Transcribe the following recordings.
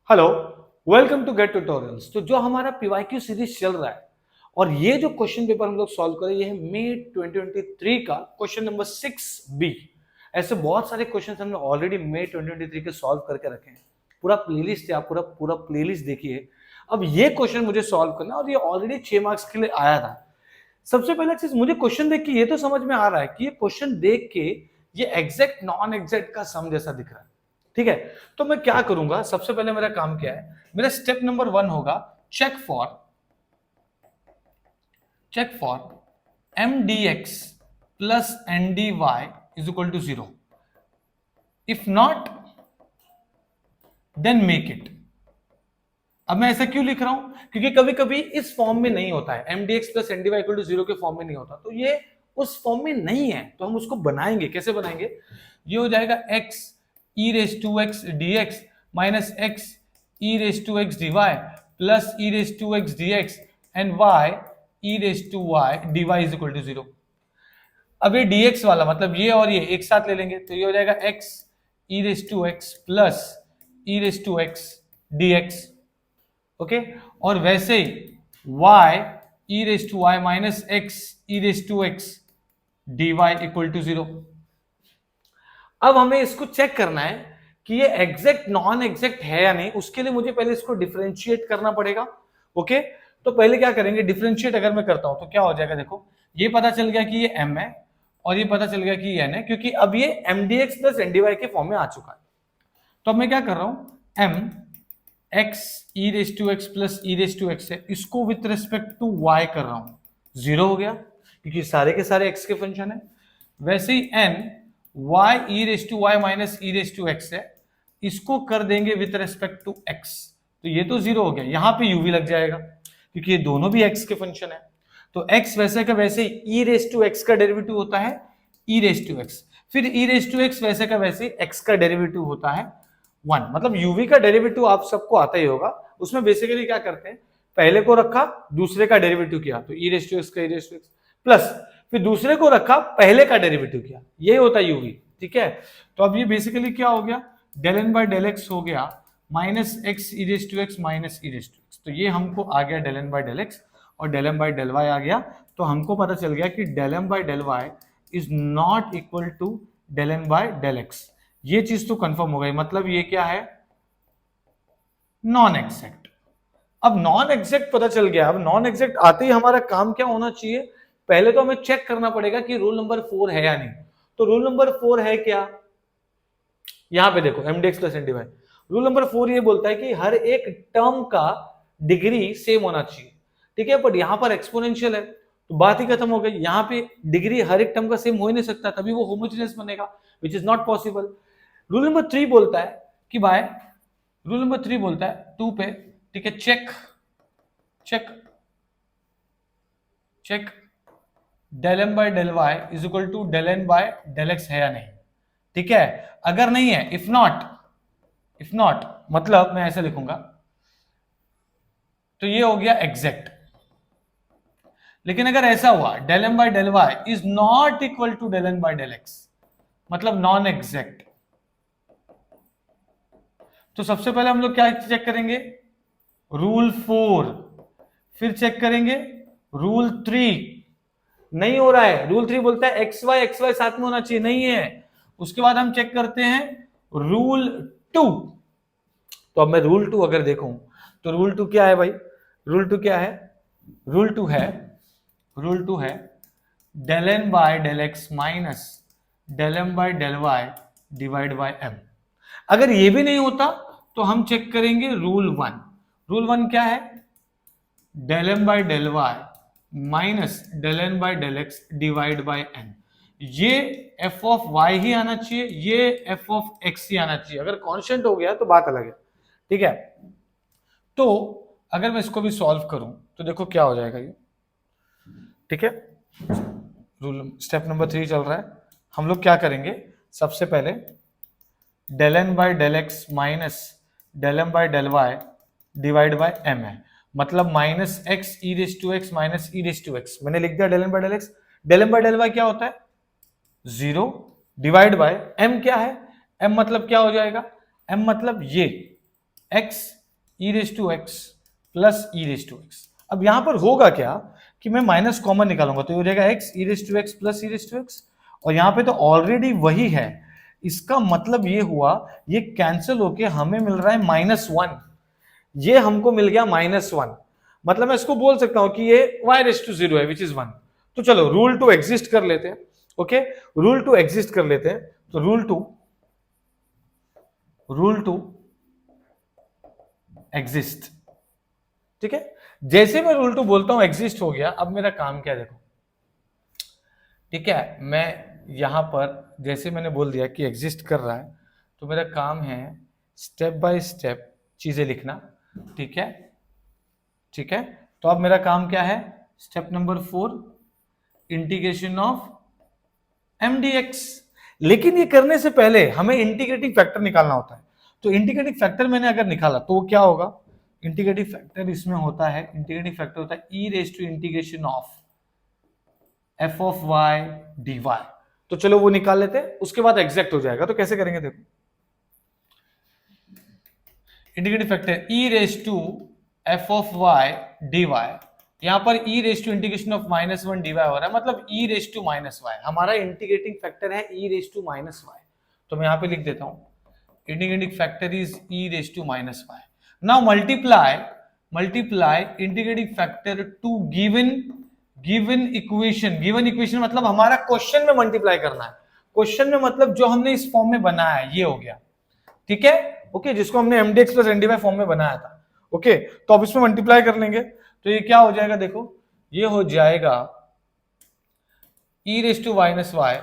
Hello, welcome to GATE tutorials. तो जो हमारा पीवाईक्यू सीरीज चल रहा है और ये जो क्वेश्चन पेपर हम लोग सॉल्व करें ये है मई 2023 का क्वेश्चन नंबर 6B। ऐसे बहुत सारे क्वेश्चंस हमने ऑलरेडी मई 2023 के सॉल्व करके रखे हैं। पूरा प्लेलिस्ट है, आप पूरा पूरा प्लेलिस्ट देखिए। अब ये क्वेश्चन मुझे सॉल्व करना और ये ऑलरेडी 6 मार्क्स के लिए आया था। सबसे पहला चीज, मुझे क्वेश्चन देख के ये तो समझ में आ रहा है कि ये क्वेश्चन देख के ये एग्जैक्ट नॉन एग्जैक्ट का सम जैसा दिख रहा है। ठीक है, तो मैं क्या करूंगा, सबसे पहले मेरा काम क्या है, मेरा स्टेप नंबर 1 होगा check for M D x plus N D Y is equal to 0। If not then make it. अब मैं ऐसा क्यों लिख रहा हूं, क्योंकि कभी कभी इस फॉर्म में नहीं होता है, M D x plus N D Y equal to 0 के फॉर्म में नहीं होता, तो ये उस फॉर्म में नहीं है, तो हम उसको बनाएंगे। कैसे बनाएंगे? ये हो जाएगा x e raise to X D X minus x E raise to X D Y plus E raise to X D X and y E raise to Y D Y is equal to 0। अब ये dx वाला मतलब ये और ये एक साथ ले लेंगे, तो ये हो जाएगा x E raise to X plus E raise to X D X. Okay, और वैसे ही y E raise to Y minus x E raise to X D Y equal to 0। अब हमें इसको चेक करना है कि ये एग्जैक्ट नॉन एग्जैक्ट है या नहीं। उसके लिए मुझे पहले इसको डिफरेंशिएट करना पड़ेगा। ओके, तो पहले क्या करेंगे, डिफरेंशिएट अगर मैं करता हूं तो क्या हो जाएगा, देखो ये पता चल गया कि ये m है और ये पता चल गया कि ये n है, क्योंकि अब ये M D x plus N D Y के फॉर्म में आ चुका है। तो अब मैं क्या कर रहा हूं, m x E raise to X plus E raise to X है, इसको विथ रिस्पेक्ट टू y कर रहा हूं, 0 हो गया क्योंकि सारे के सारे x के फंक्शन है। वैसे ही n y E raise to Y minus E raise to X है, इसको कर देंगे विथ रेस्पेक्ट टू x, तो ये तो 0 हो गया, यहां पे u भी लग जाएगा क्योंकि ये दोनों भी x के फंक्शन है। तो x वैसे का वैसे ही e रेस टू x का डेरिवेटिव होता है e रेस टू x, फिर e रेस टू x वैसे का वैसे ही x का डेरिवेटिव होता है 1। मतलब uv का डेरिवेटिव आप सबको आता ही होगा। उसमें बेसिकली क्या करते हैं, पहले को रखा दूसरे का डेरिवेटिव किया, तो e रेस टू x का e raise to x plus फिर दूसरे को रखा पहले का डेरिवेटिव किया, ये होता है uv। ठीक है, तो अब ये बेसिकली क्या हो गया, del N by del x हो गया minus x E raise to x minus E raise to x. तो ये हमको आ गया del N by del x और del M by del y आ गया। तो हमको पता चल गया कि del M by del Y is not equal to del N by del x. ये चीज तो कंफर्म हो गई, मतलब ये क्या है, नॉन एग्जैक्ट। अब नॉन एग्जैक्ट पता चल गया। अब नॉन एग्जैक्ट आते ही हमारा काम क्या होना चाहिए, पहले तो हमें चेक करना पड़ेगा कि रूल नंबर 4 है या नहीं। तो रूल नंबर 4 है क्या, यहां पे देखो M D x plus N D Y. Rule number 4 ये बोलता है कि हर एक टर्म का डिग्री सेम होना चाहिए। ठीक है, बट यहां पर एक्सपोनेंशियल है तो बात ही खत्म हो गई। यहां पे डिग्री हर एक टर्म का सेम हो ही नहीं सकता, तभी वो होमोजेनियस बनेगा, which is not possible. Rule number 3 बोलता है कि भाई, रूल नंबर 3 बोलता है 2 पे, ठीक है, check check check del M by del Y is equal to del N by del X है या नहीं। ठीक है, अगर नहीं है, इफ नॉट मतलब मैं ऐसे लिखूंगा, तो ये हो गया एग्जैक्ट। लेकिन अगर ऐसा हुआ del M by del Y is not equal to del N by del X, मतलब नॉन एग्जैक्ट, तो सबसे पहले हम लोग क्या चेक करेंगे, रूल 4, फिर चेक करेंगे रूल 3। नहीं हो रहा है, रूल 3 बोलता है एक्स वाई साथ में होना चाहिए, नहीं है। उसके बाद हम चेक करते हैं रूल 2। तो अब मैं रूल 2 अगर देखूं तो रूल 2 क्या है भाई, रूल 2 क्या है, रूल 2 है del N by del X minus del M by del Y divide by M. अगर ये भी नहीं होता तो हम चेक करेंगे रूल 1। रूल 1 क्या है, del M by del Y minus del N by del X divide by N. ये एफ ऑफ वाई ही आना चाहिए, ये एफ ऑफ एक्स ही आना चाहिए। अगर कांस्टेंट हो गया तो बात अलग है। ठीक है, तो अगर मैं इसको भी सॉल्व करूं तो देखो क्या हो जाएगा ये। ठीक है, रूल स्टेप नंबर 3 चल रहा है। हम लोग क्या करेंगे, सबसे पहले del N by del X minus del M by del Y divide by M है, मतलब minus x E raise to x minus E raise to X. मैंने लिख दिया del N by del X. Del M by del Y क्या होता है, 0 divide by M क्या है, एम मतलब क्या हो जाएगा, एम मतलब ये X E raise to X plus E raise to X. अब यहां पर होगा क्या कि मैं माइनस कॉमन निकालूंगा तो ये हो जाएगा X E raise to X plus E raise to X, और यहां पे तो ऑलरेडी वही है। इसका मतलब ये हुआ ये कैंसिल होके हमें मिल रहा है -1, ये हमको मिल गया -1। मतलब मैं इसको बोल सकता हूं कि ये y रेस टू 0 है विच इज 1। तो चलो रूल टू एग्जिस्ट कर लेते हैं। ओके, रूल टू एग्जिस्ट कर लेते हैं। तो रूल टू एग्जिस्ट, ठीक है। जैसे मैं रूल टू बोलता हूं एग्जिस्ट हो गया। अब मेरा काम क्या है देखो, ठीक है, मैं यहां पर जैसे मैंने बोल दिया कि एग्जिस्ट कर रहा है, तो मेरा काम है स्टेप बाय स्टेप चीजें लिखना, ठीक है, ठीक है। तो अब मेरा काम क्या है, step number 4 integration of mdx। लेकिन ये करने से पहले हमें इंटीग्रेटिंग फैक्टर निकालना होता है। तो इंटीग्रेटिंग फैक्टर मैंने अगर निकाला तो क्या होगा, इंटीग्रेटिंग फैक्टर इसमें होता है, इंटीग्रेटिंग फैक्टर होता है e raise to integration of f of y D Y. तो चलो वो निकाल लेते हैं, उसके बाद एग्जैक्ट हो जाएगा। तो कैसे करेंगे देखो, integrating factor e raise to f of y D y, यहां पर e raise to integration of -1 d y हो रहा है, मतलब ई रेस टू -y। हमारा इंटीग्रेटिंग फैक्टर है ई रेस टू -y। तो मैं यहां पे लिख देता हूं integrating factor is E raise to -y। Now multiply integrating factor to given equation. Given equation मतलब हमारा क्वेश्चन में मल्टीप्लाई करना है। क्वेश्चन में मतलब जो हमने इस फॉर्म में बनाया है ये हो गया, ठीक है, ओके, जिसको हमने mdx प्लस ndy फॉर्म में बनाया था। ओके, तो अब इसमें मल्टीप्लाई कर लेंगे तो ये क्या हो जाएगा देखो, ये हो जाएगा e raise to minus Y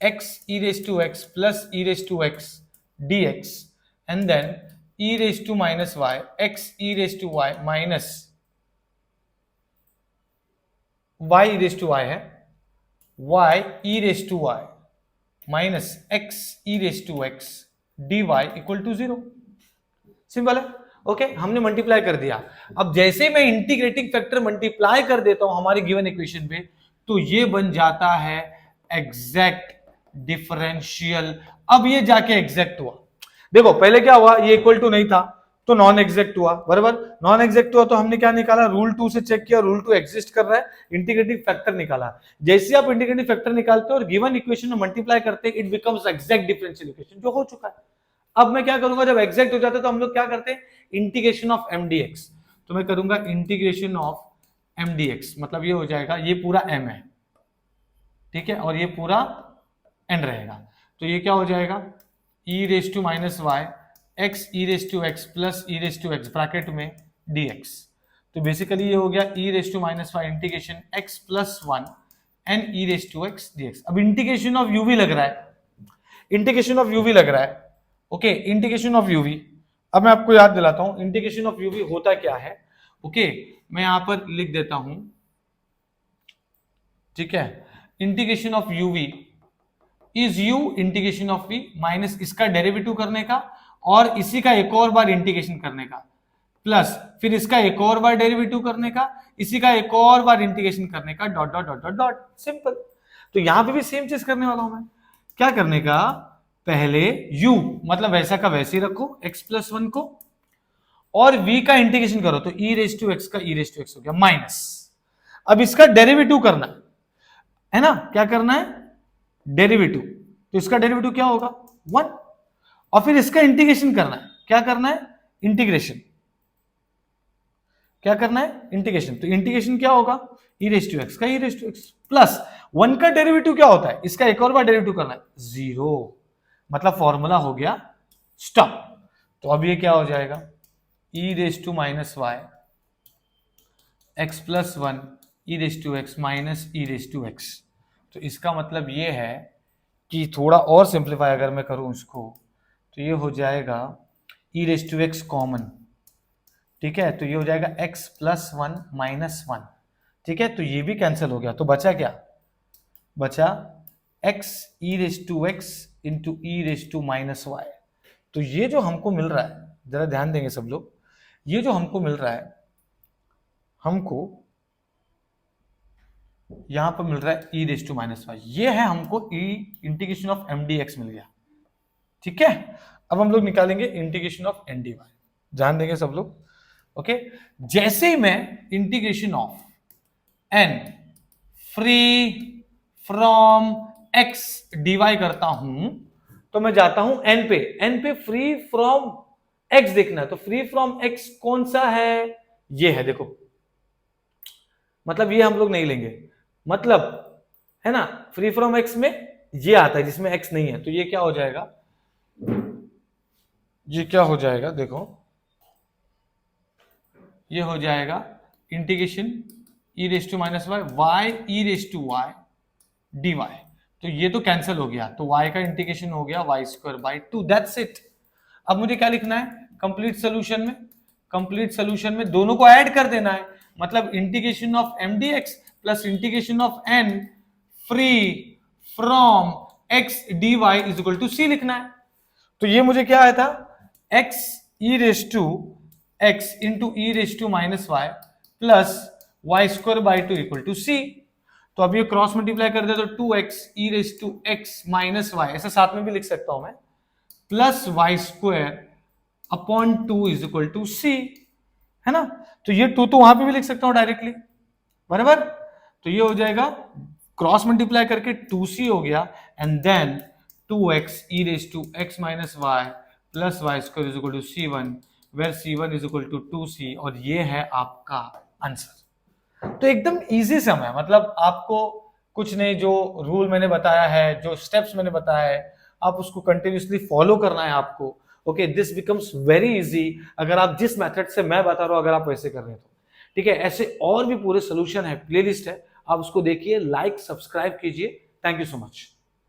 X E raise to X plus E raise to X dx and then e raise to minus Y X E raise to Y minus y E raise to Y है y E raise to Y minus x E raise to x dy equal to 0। Simple है, okay, हमने multiply कर दिया। अब जैसे मैं integrating factor multiply कर देता हूं हमारी गिवन इक्वेशन पे, तो ये बन जाता है एग्जैक्ट डिफरेंशियल। अब ये जाके एग्जैक्ट हुआ। देखो पहले क्या हुआ, ये इक्वल टू नहीं था तो नॉन एग्जैक्ट हुआ, बराबर। नॉन एग्जैक्ट हुआ तो हमने क्या निकाला, रूल 2 से चेक किया, रूल 2 एग्जिस्ट कर रहा है, इंटीग्रेटिंग फैक्टर निकाला। जैसे आप इंटीग्रेटिंग फैक्टर निकालते हो और गिवन इक्वेशन में मल्टीप्लाई करते हैं, it becomes exact differential equation, जो हो चुका है। अब मैं क्या करूंगा, जब एग्जैक्ट हो जाता है तो हम लोग क्या करते हैं, इंटीग्रेशन ऑफ mdx। तो मैं करूंगा इंटीग्रेशन ऑफ mdx, मतलब ये हो जाएगा, ये पूरा m है, ठीक है, और ये पूरा n रहेगा। तो ये क्या हो जाएगा, e raise to minus Y X E raise to X plus E raise to X bracket में dx। तो बेसिकली ये हो गया e raise to minus Y integration x plus 1 N E raise to X dx। अब integration of uv लग रहा है, integration of uv लग रहा है, ओके, इंटीग्रेशन ऑफ uv। अब मैं आपको याद दिलाता हूं इंटीग्रेशन ऑफ uv होता क्या है। ओके, मैं यहां पर लिख देता हूं, ठीक है, integration of uv is u integration of v minus इसका डेरिवेटिव करने का और इसी का एक और बार इंटीग्रेशन करने का, प्लस फिर इसका एक और बार डेरिवेटिव करने का, इसी का एक और बार इंटीग्रेशन करने का, dot dot dot dot dot, simple. तो यहां पे भी सेम चीज करने वाला हूं मैं। क्या करने का, पहले u मतलब वैसा का वैसे ही रखो x प्लस 1 को, और v का इंटीग्रेशन करो तो e रेस टू x का e रेस टू x हो गया माइनस। अब इसका डेरिवेटिव करना है ना, क्या करना है, डेरिवेटिव। तो इसका डेरिवेटिव क्या होगा 1, और फिर इसका इंटीग्रेशन करना है, क्या करना है, इंटीग्रेशन, क्या करना है, इंटीग्रेशन। तो इंटीग्रेशन क्या होगा, e रेस टू x का e raise to x plus 1 का डेरिवेटिव क्या होता है, इसका एक और बार डेरिवेटिव करना है 0, मतलब फॉर्मूला हो गया स्टॉप। तो अब ये क्या हो जाएगा, e raise to minus Y X plus 1 E raise to x minus E raise to x. तो इसका मतलब ये है कि थोड़ा और सिंप्लीफाई अगर मैं करूं इसको, तो ये हो जाएगा ई रेस टू एक्स कॉमन, ठीक है, तो ये हो जाएगा x प्लस 1 माइनस 1, ठीक है, तो ये भी कैंसिल हो गया। तो बचा क्या, बचा x E raise to X into E raise to minus Y. तो ये जो हमको मिल रहा है, जरा ध्यान देंगे सब लोग, ये जो हमको मिल रहा है, हमको यहां पर मिल रहा है e raise to minus Y, ये है हमको ई इंटीग्रेशन ऑफ mdx मिल गया, ठीक है। अब हम लोग निकालेंगे इंटीग्रेशन ऑफ ndy। ध्यान देंगे सब लोग। ओके, जैसे ही मैं integration of n free from x D Y करता हूं तो मैं जाता हूं n पे फ्री फ्रॉम x देखना है। तो फ्री फ्रॉम x कौन सा है? ये है, देखो, मतलब ये हम लोग नहीं लेंगे, मतलब है ना, फ्री फ्रॉम x में ये आता है जिसमें x नहीं है। तो ये क्या हो जाएगा, ये क्या हो जाएगा, देखो ये हो जाएगा integration e raise to minus Y Y E raise to Y D Y. तो ये तो कैंसिल हो गया, तो y का इंटीग्रेशन हो गया y square by 2, that's it. अब मुझे क्या लिखना है कंप्लीट सोल्यूशन में? कंप्लीट सोल्यूशन में दोनों को ऐड कर देना है, मतलब integration of m D x plus integration of n free from x d Y is equal to c लिखना है। तो ये मुझे क्या आया था, x e raise to x into E raise to minus Y plus Y square by 2 equal to c. तो अब ये क्रॉस मल्टीप्लाई कर दे तो 2x e raise to x minus y, ऐसे साथ में भी लिख सकता हूं मैं, plus Y square upon 2 is equal to c, है ना। तो ये 2 तो वहां पे भी लिख सकता हूं डायरेक्टली, बराबर। तो ये हो जाएगा क्रॉस मल्टीप्लाई करके 2c हो गया, and then 2x e raise to x minus Y plus Y square is equal to c1 where c1 is equal to 2c, और ये है आपका आंसर। तो एकदम इजी सम है, मतलब आपको कुछ नहीं, जो रूल मैंने बताया है, जो स्टेप्स मैंने बताया है, आप उसको कंटिन्यूसली फॉलो करना है आपको। Okay, this becomes very easy अगर आप जिस मेथड से मैं बता रहा हूं अगर आप वैसे कर रहे हैं तो, ठीक है। ऐसे और भी पूरे सोल्यूशन है, प्लेलिस्ट है, आप उसको देखिए, लाइक सब्सक्राइब कीजिए। Thank you so much.